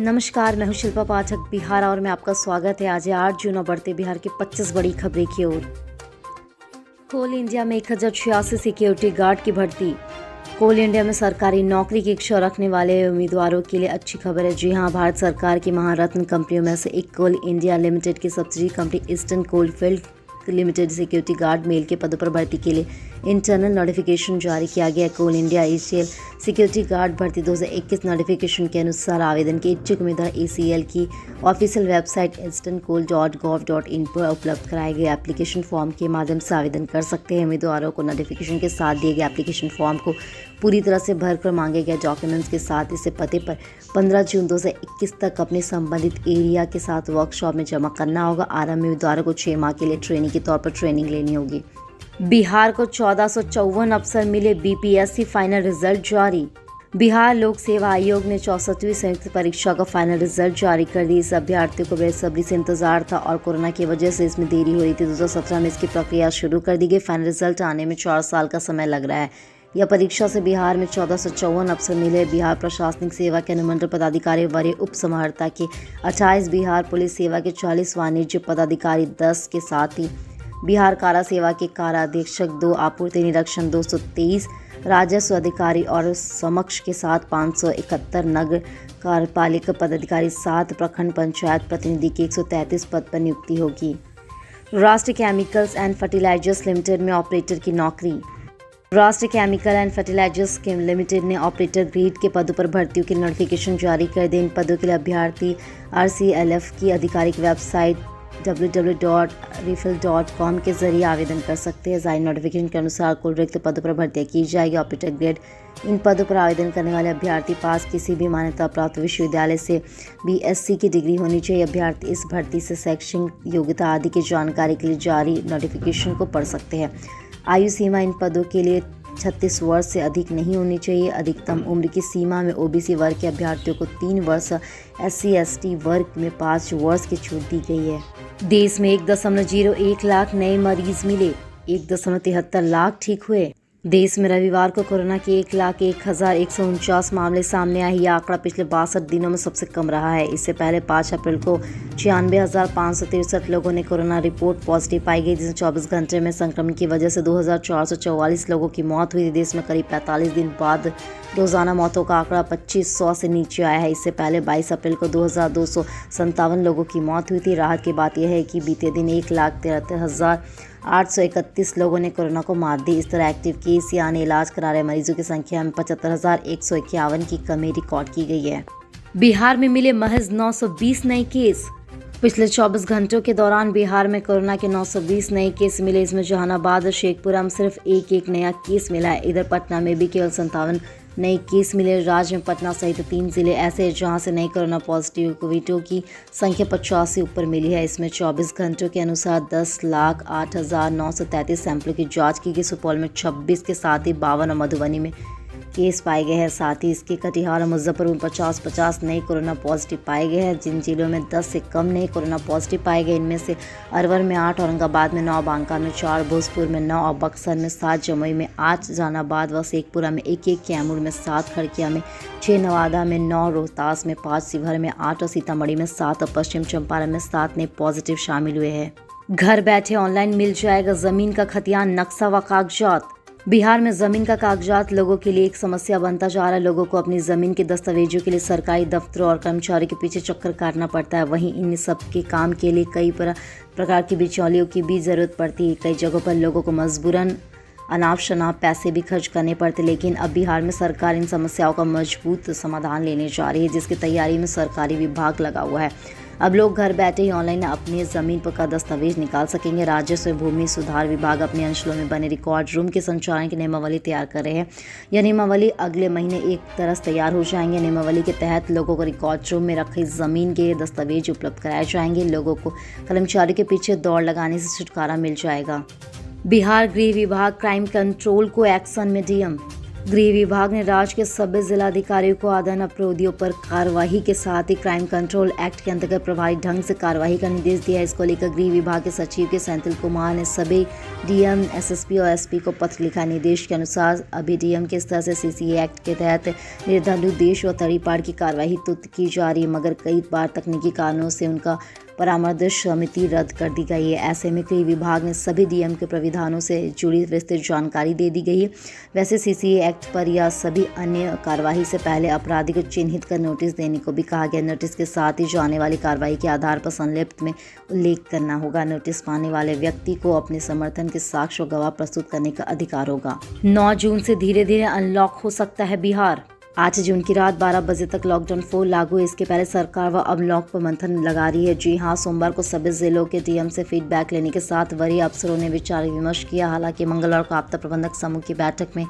नमस्कार, मैं हूं शिल्पा पाठक बिहार और मैं आपका स्वागत है। आज 8 जून और बढ़ते बिहार की 25 बड़ी खबरें की ओर। कोल इंडिया में 1086 सिक्योरिटी गार्ड की भर्ती। कोल इंडिया में सरकारी नौकरी की इच्छा रखने वाले उम्मीदवारों के लिए अच्छी खबर है। जी हां, भारत सरकार की महारत्न कंपनियों में से एक कोल इंडिया लिमिटेड की subsidy company Eastern Coalfield Limited security guard male के पदों पर भर्ती के लिए इंटरनल नोटिफिकेशन जारी किया गया। कोल इंडिया एसीएल सिक्योरिटी गार्ड भर्ती 2021 नोटिफिकेशन के अनुसार आवेदन के इच्छुक उम्मीदवार एसीएल की ऑफिशियल वेबसाइट easterncoal.gov.in पर उपलब्ध कराए गए एप्लीकेशन फॉर्म के माध्यम से आवेदन कर सकते हैं। उम्मीदवारों को नोटिफिकेशन के साथ दिए गए एप्लीकेशन फॉर्म को पूरी तरह से भरकर मांगे गए डॉक्यूमेंट्स के साथ इसे पते पर 15 जून 2021 तक अपने संबंधित एरिया के साथ वर्कशॉप में जमा करना होगा। आरंभ में उम्मीदवारों को 6 माह के लिए ट्रेनिंग के तौर पर ट्रेनिंग लेनी होगी। बिहार को 1454 अफसर मिले, बीपीएससी फाइनल रिजल्ट जारी। बिहार लोक सेवा आयोग ने 64वीं संयुक्त परीक्षा का फाइनल रिजल्ट जारी कर दी। इस अभ्यर्थियों को बेसब्री से इंतजार था और कोरोना की वजह से इसमें देरी हो रही थी। 2017 में इसकी प्रक्रिया शुरू कर दी गई। फाइनल रिजल्ट आने में 4 साल का समय लग रहा है। यह परीक्षा से बिहार में 1454 अफसर मिले। बिहार प्रशासनिक सेवा के अनुमंडल पदाधिकारी वरीय उप समाहर्ता के 28, बिहार पुलिस सेवा के 40, वाणिज्य पदाधिकारी 10 के साथ ही बिहार कारा सेवा के कारा अधीक्षक 2, आपूर्ति निरीक्षण 223, राजस्व अधिकारी और समक्ष के साथ 571, नगर कार्यपालिका पदाधिकारी 7, प्रखंड पंचायत प्रतिनिधि की 133 पद पर नियुक्ति होगी। राष्ट्रीय केमिकल्स एंड फर्टिलाइजर्स लिमिटेड में ऑपरेटर की नौकरी। राष्ट्रीय केमिकल एंड फर्टिलाइजर्स लिमिटेड ने ऑपरेटर ग्रेड के पदों पर भर्तियों के लिए नोटिफिकेशन जारी कर दिए। इन पदों के लिए अभ्यर्थी RCLF की आधिकारिक वेबसाइट www.refill.com के जरिए आवेदन कर सकते हैं। जारी नोटिफिकेशन के अनुसार कुल रिक्त पदों पर भर्तियां की जाएगी। ऑपरेटर ग्रेड इन पदों पर आवेदन करने वाले अभ्यर्थी पास किसी भी मान्यता प्राप्त विश्वविद्यालय से BSc की डिग्री होनी चाहिए। अभ्यर्थी इस भर्ती से शैक्षणिक योग्यता आदि की जानकारी के लिए जारी नोटिफिकेशन को पढ़ सकते हैं। आयु सीमा इन पदों के लिए 36 वर्ष से अधिक नहीं होनी चाहिए। अधिकतम उम्र की सीमा में OBC वर्ग के अभ्यर्थियों को 3 वर्ष, SC/ST वर्ग में 5 वर्ष की छूट दी गई है। देश में 1.01 लाख नए मरीज मिले, 1.73 लाख ठीक हुए। देश में रविवार को कोरोना के 1,01,149 मामले सामने आए। यह आंकड़ा पिछले 62 दिनों में सबसे कम रहा है। इससे पहले 5 अप्रैल को 96,563 लोगों ने कोरोना रिपोर्ट पॉजिटिव पाई गई, जिसमें 24 घंटे में संक्रमण की वजह से 2,444 लोगों की मौत हुई। देश में करीब 45 दिन बाद रोजाना मौतों का आंकड़ा 2500 से नीचे आया है। इससे पहले 22 अप्रैल को 2,257 लोगों की मौत हुई थी। राहत की बात यह है कि बीते दिन 1,73,831 लोगों ने कोरोना को मात दी। इस तरह एक्टिव केस यानी इलाज करा रहे मरीजों की संख्या में 75,151 की कमी रिकॉर्ड की गई है। बिहार में मिले महज 920 नए केस। पिछले 24 घंटों के दौरान बिहार में कोरोना के 920 नए केस मिले। इसमें जहानाबाद और शेखपुरा में सिर्फ एक नया केस मिला है। इधर पटना में भी केवल 57 नए केस मिले। राज्य में पटना सहित 3 जिले ऐसे हैं जहां से नए कोरोना पॉजिटिविटी की संख्या 85 ऊपर मिली है। इसमें 24 घंटों के अनुसार 10,08,933 सैंपलों की जांच की गई। सुपौल में 26 के साथ ही 52 और मधुबनी में केस पाए गए हैं। साथ ही इसके कटिहार और मुजफ्फरपुर में 50 नए कोरोना पॉजिटिव पाए गए हैं। जिन जिलों में 10 से कम नए कोरोना पॉजिटिव पाए गए इनमें से अरवल में 8, औरंगाबाद में 9, बांका में 4, भोजपुर में 9 और बक्सर में 7, जमुई में 8, जहानाबाद व शेखपुरा में 1, कैमूर में 7, खड़किया में 6, नवादा में 9, रोहतास में 5, शिवहर में 8 और सीतामढ़ी में 7 और पश्चिम चंपारण में 7 नए पॉजिटिव शामिल हुए हैं। घर बैठे ऑनलाइन मिल जाएगा जमीन का खतियान, नक्शा व कागजात। बिहार में जमीन का कागजात लोगों के लिए एक समस्या बनता जा रहा है। लोगों को अपनी जमीन के दस्तावेजों के लिए सरकारी दफ्तरों और कर्मचारियों के पीछे चक्कर काटना पड़ता है। वहीं इन सब के काम के लिए कई प्रकार के बिचौलियों की भी जरूरत पड़ती है। कई जगहों पर लोगों को मजबूरन अनाप शनाप पैसे भी खर्च करने पड़ते, लेकिन अब बिहार में सरकार इन समस्याओं का मजबूत समाधान लेने जा रही है, जिसकी तैयारी में सरकारी विभाग लगा हुआ है। अब लोग घर बैठे ही ऑनलाइन अपनी ज़मीन पर का दस्तावेज निकाल सकेंगे। राजस्व भूमि सुधार विभाग अपने अंचलों में बने रिकॉर्ड रूम के संचालन की नियमावली तैयार कर रहे हैं। यह नियमावली अगले महीने एक तरह तैयार हो जाएंगे। नियमावली के तहत लोगों को रिकॉर्ड रूम में रखी ज़मीन के दस्तावेज उपलब्ध कराए जाएंगे। लोगों को कर्मचारी के पीछे दौड़ लगाने से छुटकारा मिल जाएगा। बिहार गृह विभाग क्राइम कंट्रोल को एक्शन में डीएम। गृह विभाग ने राज्य के सभी जिलाधिकारियों को आदान अपराधियों पर कार्रवाई के साथ ही क्राइम कंट्रोल एक्ट के अंतर्गत प्रभावी ढंग से कार्रवाई का निर्देश दिया है। इसको लेकर गृह विभाग के सचिव के सेंथिल कुमार ने सभी डीएम, एसएसपी और एसपी को पत्र लिखा। निर्देश के अनुसार अभी डीएम के स्तर से सीसीए एक्ट के तहत निर्धारित उद्देश्य और तड़ीपार की कार्रवाई तो की जा रही है, मगर कई बार तकनीकी कारणों से उनका परामर्श समिति रद्द कर दी गई है। ऐसे में गृह विभाग ने सभी डीएम के प्राविधानों से जुड़ी विस्तृत जानकारी दे दी गई है। वैसे सीसीए एक्ट पर या सभी अन्य कार्रवाई से पहले अपराधी को चिन्हित कर नोटिस देने को भी कहा गया। नोटिस के साथ ही जाने वाली कार्रवाई के आधार पर संलिप्त में उल्लेख करना होगा। नोटिस पाने वाले व्यक्ति को अपने समर्थन के साक्ष्य और गवाह प्रस्तुत करने का अधिकार होगा। 9 जून से धीरे धीरे अनलॉक हो सकता है बिहार। 8 जून की रात 12 बजे तक लॉकडाउन 4 लागू है। इसके पहले सरकार व अनलॉक पर मंथन लगा रही है। जी हां, सोमवार को सभी जिलों के डीएम से फीडबैक लेने के साथ वरीय अफसरों ने विचार विमर्श किया। हालांकि मंगलवार को आपदा प्रबंधक समूह की बैठक में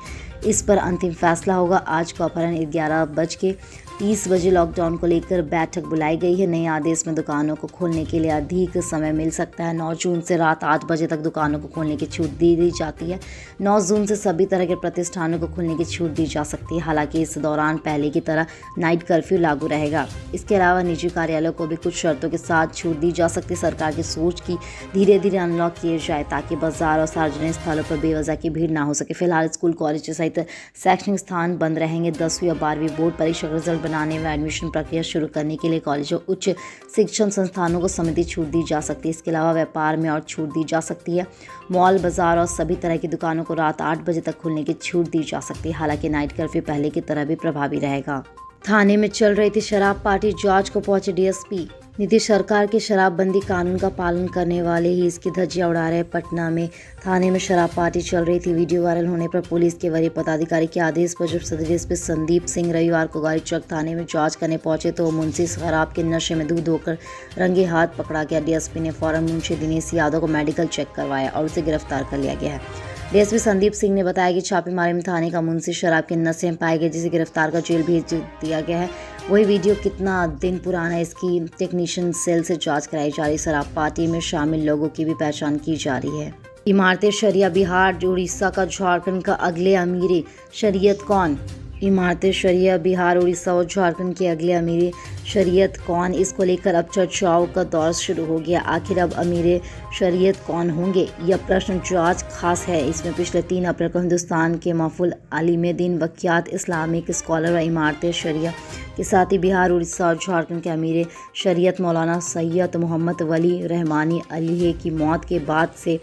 इस पर अंतिम फैसला होगा। आज को अपराह्न 11:30 बजे लॉकडाउन को लेकर बैठक बुलाई गई है। नए आदेश में दुकानों को खोलने के लिए अधिक समय मिल सकता है। 9 जून से रात 8 बजे तक दुकानों को खोलने की छूट दी जाती है। 9 जून से सभी तरह के प्रतिष्ठानों को खोलने की छूट दी जा सकती है। हालांकि इस दौरान पहले की तरह नाइट कर्फ्यू लागू रहेगा। इसके अलावा निजी कार्यालयों को भी कुछ शर्तों के साथ छूट दी जा सकती है। सरकार की सोच की धीरे धीरे अनलॉक किए जाए ताकि बाजार और सार्वजनिक स्थलों पर बेवजह की भीड़ ना हो सके। फिलहाल स्कूल, कॉलेज सहित शैक्षणिक स्थान बंद रहेंगे। 10वीं और 12वीं बोर्ड परीक्षा का रिजल्ट बनाने व एडमिशन प्रक्रिया शुरू करने के लिए कॉलेज और उच्च शिक्षण संस्थानों को समिति छूट दी जा सकती है। इसके अलावा व्यापार में और छूट दी जा सकती है। मॉल, बाजार और सभी तरह की दुकानों को रात 8 बजे तक खुलने की छूट दी जा सकती है। हालांकि नाइट कर्फ्यू पहले की तरह भी प्रभावी रहेगा। थाने में चल रही थी शराब पार्टी, जांच को पहुंचे डीएसपी। नीतीश सरकार के शराबबंदी कानून का पालन करने वाले ही इसकी धज्जियां उड़ा रहे। पटना में थाने में शराब पार्टी चल रही थी। वीडियो वायरल होने पर पुलिस के वरीय पदाधिकारी के आदेश पर जब सदर डीएसपी संदीप सिंह रविवार को गारीचौक थाने में जांच करने पहुंचे तो मुंशी शराब के नशे में धुत होकर रंगे हाथ पकड़ा गया। डीएसपी ने फौरन मुंशी दिनेश यादव को मेडिकल चेक करवाया और उसे गिरफ्तार कर लिया गया है। डीएसपी संदीप सिंह ने बताया कि छापेमारी में थाने का मुंशी शराब के नशे में पाए गए, जिसे गिरफ्तार कर जेल भेज दिया गया है। वही वीडियो कितना दिन पुराना है, इसकी टेक्नीशियन सेल से जांच कराई जा रही। शराब पार्टी में शामिल लोगों की भी पहचान की जा रही है। इमारत शरिया बिहार, उड़ीसा का झारखंड का अगले अमीर शरीयत कौन? इमारत शरिया बिहार, उड़ीसा और झारखंड के अगले अमीर शरीयत कौन? इसको लेकर अब चर्चाओं का दौर शुरू हो गया। आखिर अब अमीर शरीयत कौन होंगे? यह प्रश्न जांच खास है। इसमें पिछले 3 अप्रैल को हिंदुस्तान के महफूल आलिमुद्दीन वख्यात इस्लामिक स्कॉलर व इमारत शरिया के साथ ही बिहार, उड़ीसा और झारखंड के अमीर शरीयत मौलाना सैयद मोहम्मद वली रहमानी अलीह की मौत के बाद से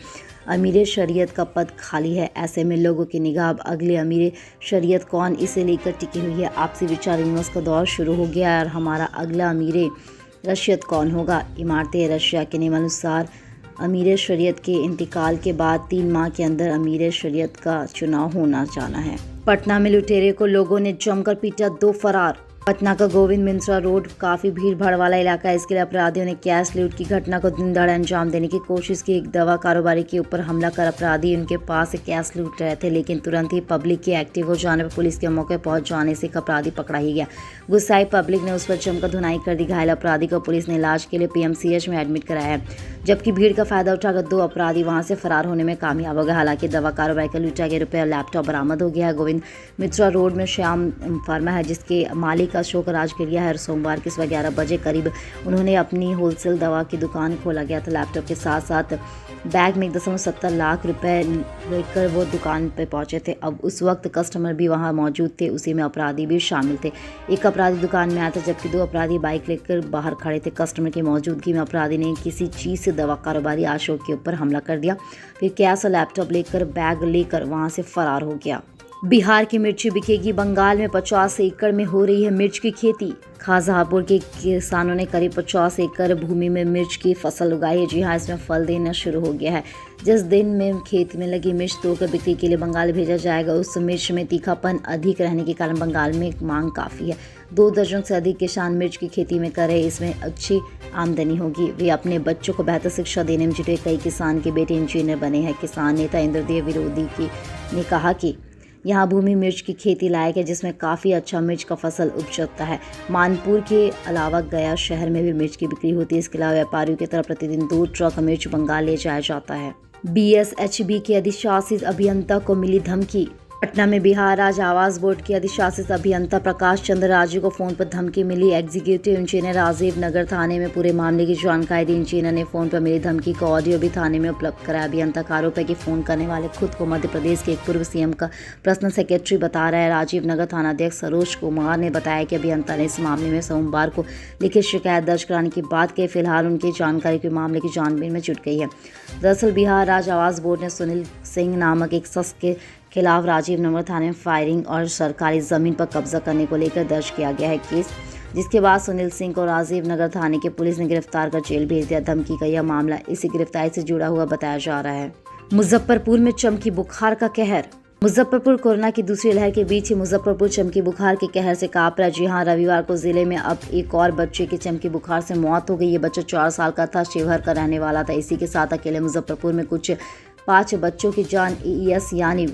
अमीर शरीयत का पद खाली है। ऐसे में लोगों की निगाह अब अगले अमीर शरीयत कौन, इसे लेकर टिकी हुई है। आपसी विचार विमर्श का दौर शुरू हो गया है और हमारा अगला अमीर रशियत कौन होगा? इमारत रशिया के नियमानुसार अमीर शरीयत के इंतकाल के बाद 3 माह के अंदर अमीर शरीयत का चुनाव होना जाना है। पटना में लुटेरे को लोगों ने जमकर पीटा, 2 फरार। पटना का गोविंद मिंत्रा रोड काफी भीड़ भाड़ वाला इलाका है। इसके लिए अपराधियों ने कैश लूट की घटना को दिन दहाड़े अंजाम देने की कोशिश की। एक दवा कारोबारी के ऊपर हमला कर अपराधी उनके पास से कैश लूट रहे थे, लेकिन तुरंत ही पब्लिक के एक्टिव हो जाने पर पुलिस के मौके पहुंच जाने से एक अपराधी पकड़ा ही गया। गुस्साई पब्लिक ने उस पर जमकर धुनाई कर दी। घायल अपराधी को पुलिस ने इलाज के लिए पीएमसीएच में एडमिट कराया है, जबकि भीड़ का फायदा उठाकर 2 अपराधी वहां से फरार होने में कामयाब हो गए। हालांकि दवा कारोबारी का लूटा गया रुपये और लैपटॉप बरामद हो गया है। गोविंद मित्रा रोड में श्याम फार्मा है, जिसके मालिक अशोक राजगिरिया है। सोमवार की सुबह 11 बजे करीब उन्होंने अपनी होलसेल दवा की दुकान खोला गया था। लैपटॉप के साथ साथ बैग में 1.70 लाख रुपए लेकर वो दुकान पे पहुंचे थे। अब उस वक्त कस्टमर भी वहां मौजूद थे, उसी में अपराधी भी शामिल थे। एक अपराधी दुकान में आया था, जबकि 2 अपराधी बाइक लेकर बाहर खड़े थे। कस्टमर की मौजूदगी में अपराधी ने किसी चीज़ से दवा कारोबारी अशोक के ऊपर हमला कर दिया। फिर कैश और लैपटॉप लेकर बैग लेकर वहां से फरार हो गया। बिहार की मिर्ची बिकेगी, बंगाल में 50 एकड़ में हो रही है मिर्च की खेती। खाजहापुर के किसानों ने करीब 50 एकड़ भूमि में मिर्च की फसल उगाई है। जी हाँ, इसमें फल देना शुरू हो गया है। जिस दिन में खेत में लगी मिर्च तोड़कर बिक्री के लिए बंगाल भेजा जाएगा। उस मिर्च में तीखापन अधिक रहने के कारण बंगाल में मांग काफ़ी है। 2 दर्जन से अधिक किसान मिर्च की खेती में कर रहे, इसमें अच्छी आमदनी होगी। वे अपने बच्चों को बेहतर शिक्षा देने में जुटे। कई किसान के बेटे इंजीनियर बने हैं। किसान नेता इंद्रदेव विरोधी ने कहा कि यहाँ भूमि मिर्च की खेती लायक है, जिसमें काफ़ी अच्छा मिर्च का फसल उग सकता है। मानपुर के अलावा गया शहर में भी मिर्च की बिक्री होती है। इसके अलावा व्यापारियों की तरफ प्रतिदिन 2 ट्रक मिर्च बंगाल ले जाया जाता है। बीएसएचबी के अधिशासी अभियंता को मिली धमकी। पटना में बिहार राज्य आवास बोर्ड के अधिशासित अभियंता प्रकाश चंद्र राजू को फोन पर धमकी मिली। एग्जीक्यूटिव इंजीनियर राजीव नगर थाने में पूरे मामले की जानकारी दी। इंजीनियर ने फोन पर मिली धमकी का ऑडियो भी थाने में उपलब्ध कराया। अभियंता का आरोप है कि फोन करने वाले खुद को मध्य प्रदेश के एक पूर्व सीएम का पर्सनल सेक्रेटरी बता रहा है। राजीव नगर थानाध्यक्ष सरोज कुमार ने बताया कि अभियंता ने इस मामले में सोमवार को लिखित शिकायत दर्ज कराने की बात कही। फिलहाल उनकी जानकारी के मामले की छानबीन में जुट गई है। दरअसल बिहार राज्य आवास बोर्ड ने सुनील सिंह नामक एक शख्स के खिलाफ राजीव नगर थाने में फायरिंग और सरकारी जमीन पर कब्जा करने को लेकर दर्ज किया गया है केस, जिसके बाद सुनील सिंह को राजीव नगर थाने के पुलिस ने गिरफ्तार कर जेल भेज दिया। धमकी का यह मामला इसी गिरफ्तारी से जुड़ा हुआ बताया जा रहा है। मुजफ्फरपुर में चमकी बुखार का कहर। मुजफ्फरपुर कोरोना की दूसरी लहर के बीच ही मुजफ्फरपुर चमकी बुखार के कहर से कांप रहा है। जी हां, रविवार को जिले में अब एक और बच्चे की चमकी बुखार से मौत हो गई। ये बच्चा 4 साल का था, शिवहर का रहने वाला था। इसी के साथ अकेले मुजफ्फरपुर में कुछ 5 बच्चों की जान एईएस यानी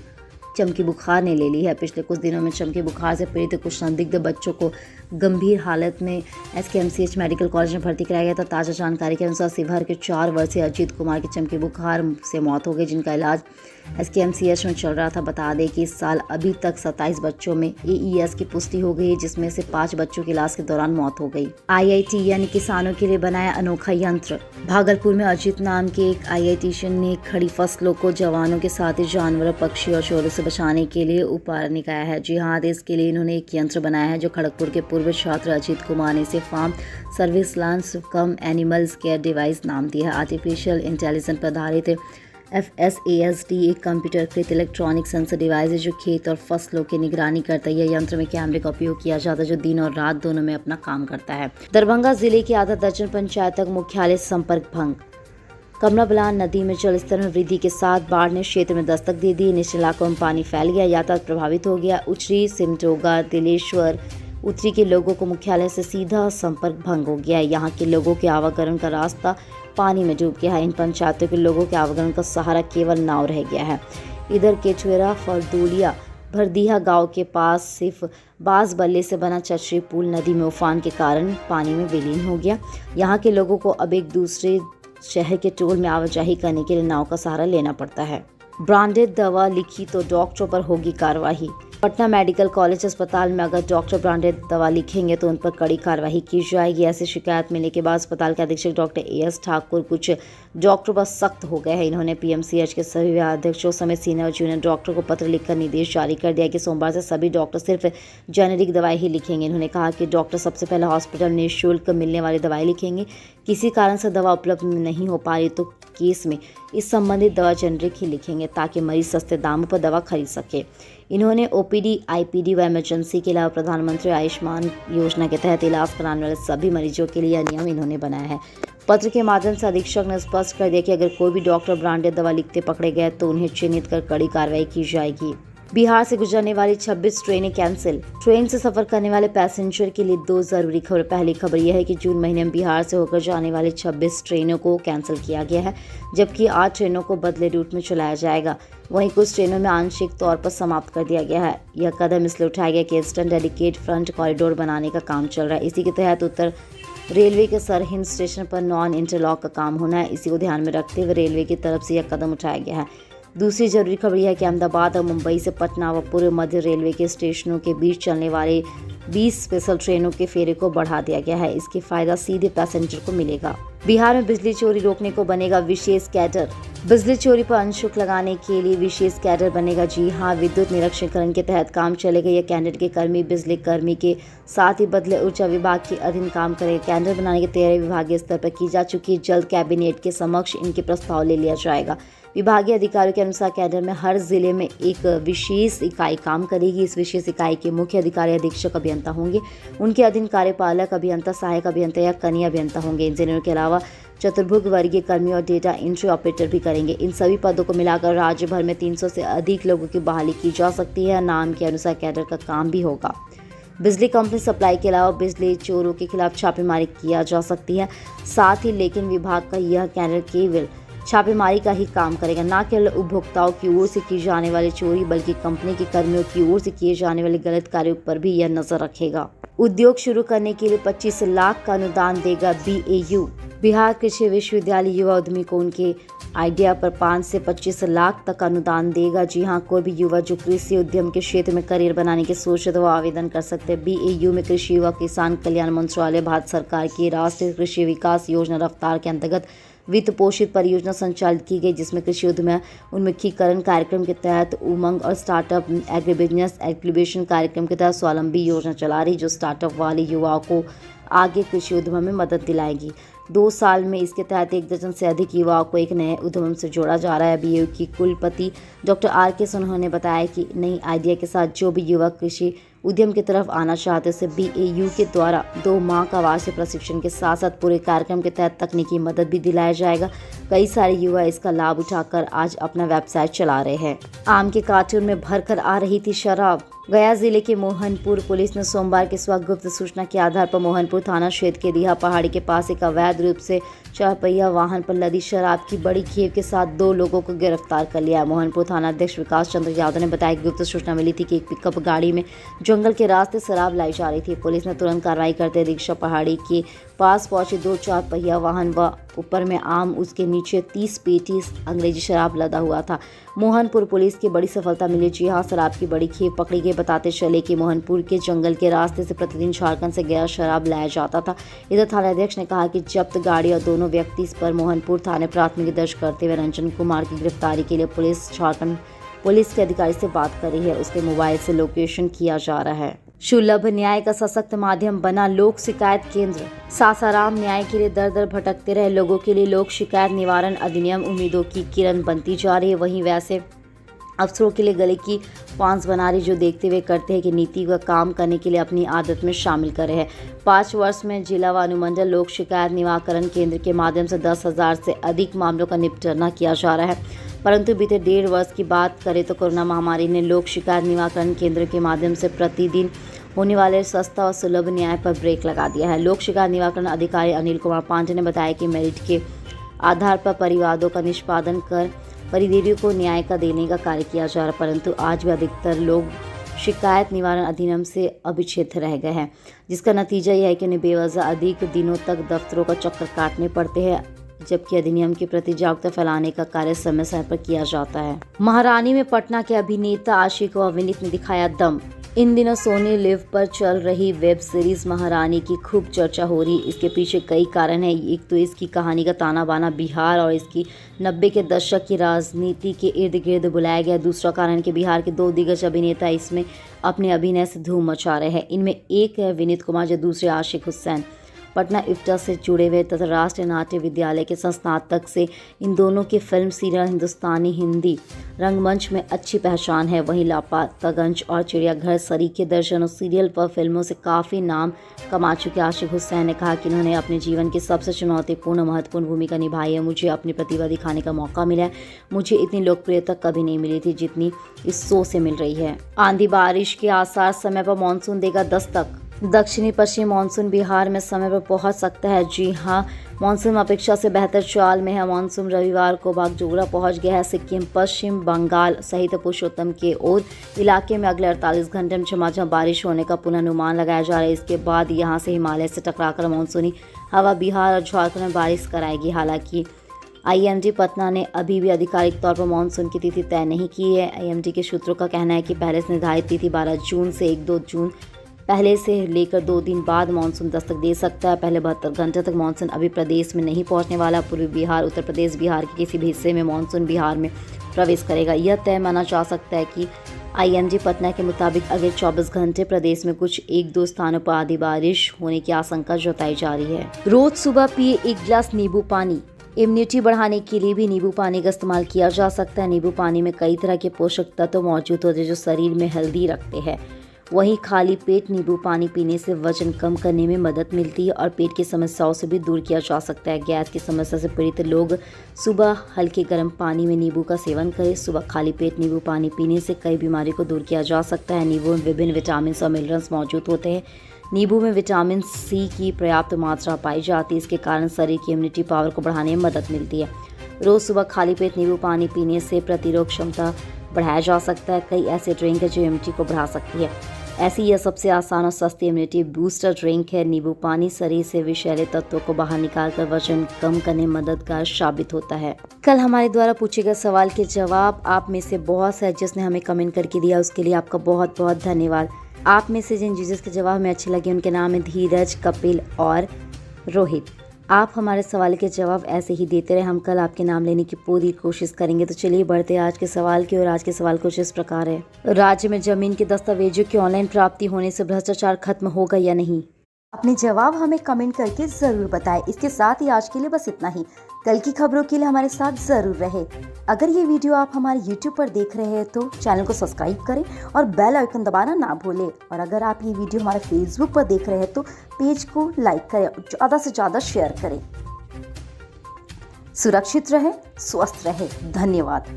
चमकी बुखार ने ले ली है। पिछले कुछ दिनों में चमकी बुखार से पीड़ित कुछ संदिग्ध बच्चों को गंभीर हालत में एसकेएमसीएच मेडिकल कॉलेज में भर्ती कराया गया था। ताज़ा जानकारी के अनुसार शिवहर के 4 वर्षीय अजीत कुमार की चमकी बुखार से मौत हो गई, जिनका इलाज एसकेएमसीएच में चल रहा था। बता दें कि इस साल अभी तक 27 बच्चों में एईएस की पुष्टि हो गई है, जिसमें से 5 बच्चों की इलाज के दौरान मौत हो गई। आईआईटी यानी किसानों के लिए बनाया अनोखा यंत्र। भागलपुर में अजीत नाम के एक आईआईटीशियन ने खड़ी फसलों को जवानों के साथ ही जानवरों, पक्षी और चोरों से बचाने के लिए उपाय निकाला है। जी हाँ, इसके लिए इन्होंने एक यंत्र बनाया है जो खड़गपुर के पूर्व छात्र अजीत कुमार ने इसे फार्म सर्विलांस कम एनिमल्स केयर डिवाइस नाम दिया है। आर्टिफिशियल इंटेलिजेंस पर आधारित FSASD एक कंप्यूटरकृत इलेक्ट्रॉनिक सेंसर डिवाइस है जो खेत और फसलों की निगरानी करता है। यह यंत्र में कैमरे का उपयोग किया जाता है जो दिन और रात दोनों में अपना काम करता है। दरभंगा जिले के आधा दर्जन पंचायत तक मुख्यालय संपर्क भंग। कमला बलान नदी में जलस्तर में वृद्धि के साथ बाढ़ ने क्षेत्र में दस्तक दे दी। निचले इलाकों में पानी फैल गया, यातायात प्रभावित हो गया। उचरी, सिमटोगा, दिलेश्वर, उत्तरी के लोगों को मुख्यालय से सीधा संपर्क भंग हो गया है। यहाँ के लोगों के आवागमन का रास्ता पानी में डूब गया है। इन पंचायतों के लोगों के आवागमन का सहारा केवल नाव रह गया है। इधर केचुएरा, फरदूलिया, भरदीहा गांव के पास सिर्फ बांस बल्ले से बना चचरी पुल नदी में उफान के कारण पानी में विलीन हो गया। यहाँ के लोगों को अब एक दूसरे शहर के टोल में आवाजाही करने के लिए नाव का सहारा लेना पड़ता है। ब्रांडेड दवा लिखी तो डॉक्टरों पर होगी कार्रवाई। पटना मेडिकल कॉलेज अस्पताल में अगर डॉक्टर ब्रांडेड दवा लिखेंगे तो उन पर कड़ी कार्रवाई की जाएगी। ऐसी शिकायत मिलने के बाद अस्पताल के अधीक्षक डॉक्टर एएस ठाकुर कुछ डॉक्टरों पर सख्त हो गए हैं। इन्होंने पीएमसीएच के सभी अध्यक्षों समेत सीनियर और जूनियर डॉक्टर को पत्र लिखकर निर्देश जारी कर दिया कि सोमवार से सभी डॉक्टर सिर्फ जेनेरिक दवाई ही लिखेंगे। इन्होंने कहा कि डॉक्टर सबसे पहले हॉस्पिटल निःशुल्क मिलने वाली दवाई लिखेंगे। किसी कारण से दवा उपलब्ध नहीं हो पा रही तो केस में इस संबंधित दवा जेनरिक ही लिखेंगे ताकि मरीज सस्ते दामों पर दवा खरीद सके। इन्होंने ओपीडी, आईपीडी व इमरजेंसी के अलावा प्रधानमंत्री आयुष्मान योजना के तहत इलाज कराने वाले सभी मरीजों के लिए यह नियम इन्होंने बनाया है। पत्र के माध्यम से अधीक्षक ने स्पष्ट कर दिया कि अगर कोई भी डॉक्टर ब्रांडेड दवा लिखते पकड़े गए तो उन्हें चिन्हित कर कड़ी कार्रवाई की जाएगी। बिहार से गुजरने वाली 26 ट्रेनें कैंसिल। ट्रेन से सफर करने वाले पैसेंजर के लिए 2 जरूरी खबर। पहली खबर यह है कि जून महीने में बिहार से होकर जाने वाली 26 ट्रेनों को कैंसिल किया गया है, जबकि 8 ट्रेनों को बदले रूट में चलाया जाएगा। वहीं कुछ ट्रेनों में आंशिक तौर पर समाप्त कर दिया गया है। यह कदम इसलिए उठाया गया कि ईस्टर्न डेडिकेट फ्रंट कॉरिडोर बनाने का काम चल रहा है। इसी के तहत उत्तर रेलवे के सरहिंद स्टेशन पर नॉन इंटरलॉक का काम होना है। इसी को ध्यान में रखते हुए रेलवे की तरफ से यह कदम उठाया गया है। दूसरी जरूरी खबर यह है कि अहमदाबाद और मुंबई से पटना व पूर्व मध्य रेलवे के स्टेशनों के बीच चलने वाले 20 स्पेशल ट्रेनों के फेरे को बढ़ा दिया गया है। इसके फायदा सीधे पैसेंजर को मिलेगा। बिहार में बिजली चोरी रोकने को बनेगा विशेष कैडर। बिजली चोरी पर अंशुक लगाने के लिए विशेष कैडर बनेगा। जी हां, विद्युत निरीक्षणकरण के तहत काम चलेगा। यह कैडर के कर्मी बिजली कर्मी के साथ ही बदले ऊर्जा विभाग के अधीन काम करेगा। कैडर बनाने की तैयारी विभागीय स्तर पर की जा चुकी है। जल्द कैबिनेट के समक्ष इनके प्रस्ताव ले लिया जाएगा। विभागीय अधिकारियों के अनुसार कैडर में हर जिले में एक विशेष इकाई काम करेगी। इस विशेष इकाई के मुख्य अधिकारी अधीक्षक अभियंता होंगे। उनके अधीन कार्यपालक अभियंता, सहायक अभियंता या कनीय अभियंता होंगे। इंजीनियरों के अलावा चतुर्भुज वर्गीय कर्मी और डेटा एंट्री ऑपरेटर भी करेंगे। इन सभी पदों को मिलाकर राज्य भर में 300 से अधिक लोगों की बहाली की जा सकती है। नाम के अनुसार कैडर का काम भी होगा। बिजली कंपनी सप्लाई के अलावा बिजली चोरों के खिलाफ छापेमारी किया जा सकती है। साथ ही लेकिन विभाग का यह कैडर केवल छापेमारी का ही काम करेगा, न केवल उपभोक्ताओं की ओर से की जाने वाली चोरी बल्कि कंपनी के कर्मियों की ओर से किए जाने वाले गलत कार्यों पर भी यह नजर रखेगा। उद्योग शुरू करने के लिए 25 लाख का अनुदान देगा BAU। बिहार कृषि विश्वविद्यालय युवा उद्यमी को उनके आइडिया पर 5 से 25 लाख तक अनुदान देगा। जी हां, कोई भी युवा जो कृषि उद्यम के क्षेत्र में करियर बनाने की सोच है तो वो आवेदन कर सकते हैं। BAU में कृषि युवा किसान कल्याण मंत्रालय भारत सरकार की राष्ट्रीय कृषि विकास योजना रफ्तार के अंतर्गत वित्त पोषित परियोजना संचालित की गई, जिसमें कृषि उद्यम उन्मुखीकरण कार्यक्रम के तहत उमंग और स्टार्टअप एग्रीबिजनेस एक्टिवेशन कार्यक्रम के तहत स्वावलंबी योजना चला रही, जो स्टार्टअप वाले युवाओं को आगे कृषि उद्यम में मदद दिलाएगी। 2 साल में इसके तहत 1 दर्जन से अधिक युवाओं को एक नए उद्यम से जोड़ा जा रहा है। BAU की कुलपति डॉक्टर RK सिन्हा ने बताया कि नई आइडिया के साथ जो भी युवा कृषि उद्यम की तरफ आना चाहते हैं, BAU के द्वारा 2 माह का वार्षिक प्रशिक्षण के साथ साथ पूरे कार्यक्रम के तहत तकनीकी मदद भी दिलाया जाएगा। कई सारे युवा इसका लाभ उठाकर आज अपना वेबसाइट चला रहे हैं। आम के कार्टून में भरकर आ रही थी शराब। गया जिले के मोहनपुर पुलिस ने सोमवार की सुबह गुप्त सूचना के आधार पर मोहनपुर थाना क्षेत्र के रिहा पहाड़ी के पास एक अवैध रूप से 4 पहिया वाहन पर लदी शराब की बड़ी खेप के साथ 2 लोगों को गिरफ्तार कर लिया। मोहनपुर थाना अध्यक्ष विकास चंद्र यादव ने बताया कि गुप्त सूचना मिली थी कि एक पिकअप गाड़ी में जंगल के रास्ते शराब लाई जा रही थी। पुलिस ने तुरंत कार्रवाई करते रिक्शा पहाड़ी के पास पहुंचे 2 4 पहिया वाहन व ऊपर में आम, उसके नीचे 30 पेटी अंग्रेजी शराब लदा हुआ था। मोहनपुर पुलिस की बड़ी सफलता मिली। जी हां, शराब की बड़ी खेप पकड़ी गई। बताते चले कि मोहनपुर के जंगल के रास्ते से प्रतिदिन झारखंड से गया शराब लाया जाता था। इधर थानाध्यक्ष ने कहा कि जब्त गाड़ी और दोनों व्यक्ति इस पर मोहनपुर थाने प्राथमिकी दर्ज करते हुए रंजन कुमार की गिरफ्तारी के लिए पुलिस झारखंड पुलिस के अधिकारी से बात करी है। उसके मोबाइल से लोकेशन किया जा रहा है। सुलभ न्याय का सशक्त माध्यम बना लोक शिकायत केंद्र। सासाराम न्याय के लिए दर दर भटकते रहे लोगों के लिए लोक शिकायत निवारण अधिनियम उम्मीदों की किरण बनती जा रही है। वहीं वैसे अफसरों के लिए गले की फांस बना रही, जो देखते हुए करते हैं कि नीति का काम करने के लिए अपनी आदत में शामिल करे हैं। 5 वर्ष में जिला व अनुमंडल लोक शिकायत निवारण केंद्र के माध्यम से 10,000 से अधिक मामलों का निपटारा किया जा रहा है। परंतु बीते 1.5 वर्ष की बात करें तो कोरोना महामारी ने लोक शिकायत निवारण केंद्र के माध्यम से प्रतिदिन होने वाले सस्ता और सुलभ न्याय पर ब्रेक लगा दिया है। लोक शिकायत निवारण अधिकारी अनिल कुमार पांडे ने बताया कि मेरिट के आधार पर परिवादों का निष्पादन कर परिदेवियों को न्याय का देने का कार्य किया जा रहा है, परंतु आज भी अधिकतर लोग शिकायत निवारण अधिनियम से अभिक्षेप रह गए हैं, जिसका नतीजा यह है कि उन्हें बेवजह अधिक दिनों तक दफ्तरों का चक्कर काटने पड़ते हैं, जबकि अधिनियम के प्रति जागरूकता फैलाने का कार्य समय समय पर किया जाता है। महारानी में पटना के अभिनेता आशिक व विनीत ने दिखाया दम। इन दिनों सोनी लिव पर चल रही वेब सीरीज महारानी की खूब चर्चा हो रही। इसके पीछे कई कारण हैं। एक तो इसकी कहानी का ताना बाना बिहार और इसकी 90 के दशक की राजनीति के इर्द गिर्द बुलाया गया। दूसरा कारण कि बिहार के 2 दिग्गज अभिनेता इसमें अपने अभिनय से धूम मचा रहे हैं। इनमें एक है विनीत कुमार, जो दूसरे आशिक हुसैन। पटना इफ्टा से जुड़े हुए तथा राष्ट्रीय नाट्य विद्यालय के संस्नातक से इन दोनों की फिल्म सीरियल हिंदुस्तानी हिंदी रंगमंच में अच्छी पहचान है। वहीं लापतागंज और चिड़ियाघर सरीखे दर्जनों सीरियल पर फिल्मों से काफ़ी नाम कमा चुके आशिक हुसैन ने कहा कि उन्होंने अपने जीवन की सबसे चुनौतीपूर्ण महत्वपूर्ण भूमिका निभाई है। मुझे अपनी प्रतिभा दिखाने का मौका मिला है। मुझे इतनी लोकप्रियता कभी नहीं मिली थी जितनी इस शो से मिल रही है। आंधी बारिश के आसार, समय पर मानसून देगा दस्तक। दक्षिणी पश्चिम मानसून बिहार में समय पर पहुंच सकता है। जी हां, मानसून अपेक्षा से बेहतर चाल में है। मानसून रविवार को बागडोगरा पहुंच गया है। सिक्किम, पश्चिम बंगाल सहित पुरुषोत्तम के और इलाके में अगले 48 घंटे में झमाझम बारिश होने का पूर्वानुमान लगाया जा रहा है। इसके बाद यहां से हिमालय से टकराकर मानसूनी हवा बिहार और झारखंड में बारिश कराएगी। हालांकि IMD पटना ने अभी भी आधिकारिक तौर पर मानसून की तिथि तय नहीं की है। IMD के सूत्रों का कहना है कि पहले से निर्धारित तिथि 12 जून से 1-2 जून पहले से लेकर 2 दिन बाद मानसून दस्तक दे सकता है। पहले 72 घंटे तक मानसून अभी प्रदेश में नहीं पहुंचने वाला। पूर्वी बिहार, उत्तर प्रदेश, बिहार के किसी भी हिस्से में मानसून बिहार में प्रवेश करेगा। यह तय माना जा सकता है कि IMD पटना के मुताबिक अगले 24 घंटे प्रदेश में कुछ 1-2 स्थानों पर आधी बारिश होने की आशंका जताई जा रही है। रोज सुबह पिए 1 गिलास नींबू पानी। इम्यूनिटी बढ़ाने के लिए भी नींबू पानी का इस्तेमाल किया जा सकता है। नींबू पानी में कई तरह के पोषक तत्व मौजूद होते हैं जो शरीर में हेल्दी रखते हैं। वहीं खाली पेट नींबू पानी पीने से वजन कम करने में मदद मिलती है और पेट की समस्याओं से भी दूर किया जा सकता है। गैस की समस्या से पीड़ित लोग सुबह हल्के गर्म पानी में नींबू का सेवन करें। सुबह खाली पेट नींबू पानी पीने से कई बीमारी को दूर किया जा सकता है। नींबू में विभिन्न विटामिन और मिनरल्स मौजूद होते हैं। नींबू में विटामिन C की पर्याप्त मात्रा पाई जाती है। इसके कारण शरीर की इम्यूनिटी पावर को बढ़ाने में मदद मिलती है। रोज़ सुबह खाली पेट नींबू पानी पीने से प्रतिरोध क्षमता बढ़ाया जा सकता है। कई ऐसे ड्रिंक है जो इम्यूनिटी को बढ़ा सकती है। ऐसी यह सबसे आसान और सस्ती इम्यूनिटी बूस्टर ड्रिंक है। नींबू पानी शरीर से विषैले तत्वों को बाहर निकालकर वजन कम करने में मददगार साबित होता है। कल हमारे द्वारा पूछे गए सवाल के जवाब आप में से बहुत से जिसने हमें कमेंट करके दिया, उसके लिए आपका बहुत बहुत धन्यवाद। आप में से जिन यूजर्स के जवाब में अच्छे लगे उनके नाम है धीरज, कपिल और रोहित। आप हमारे सवाल के जवाब ऐसे ही देते रहे, हम कल आपके नाम लेने की पूरी कोशिश करेंगे। तो चलिए बढ़ते हैं आज के सवाल की ओर। आज के सवाल कुछ इस प्रकार है, राज्य में जमीन के दस्तावेजों की ऑनलाइन प्राप्ति होने से भ्रष्टाचार खत्म होगा या नहीं? अपने जवाब हमें कमेंट करके जरूर बताएं। इसके साथ ही आज के लिए बस इतना ही। कल की खबरों के लिए हमारे साथ जरूर रहे। अगर ये वीडियो आप हमारे YouTube पर देख रहे हैं तो चैनल को सब्सक्राइब करें और बेल आइकन दबाना ना भूलें। और अगर आप ये वीडियो हमारे Facebook पर देख रहे हैं तो पेज को लाइक करें और ज़्यादा से ज़्यादा शेयर करें। सुरक्षित रहें, स्वस्थ रहें। धन्यवाद।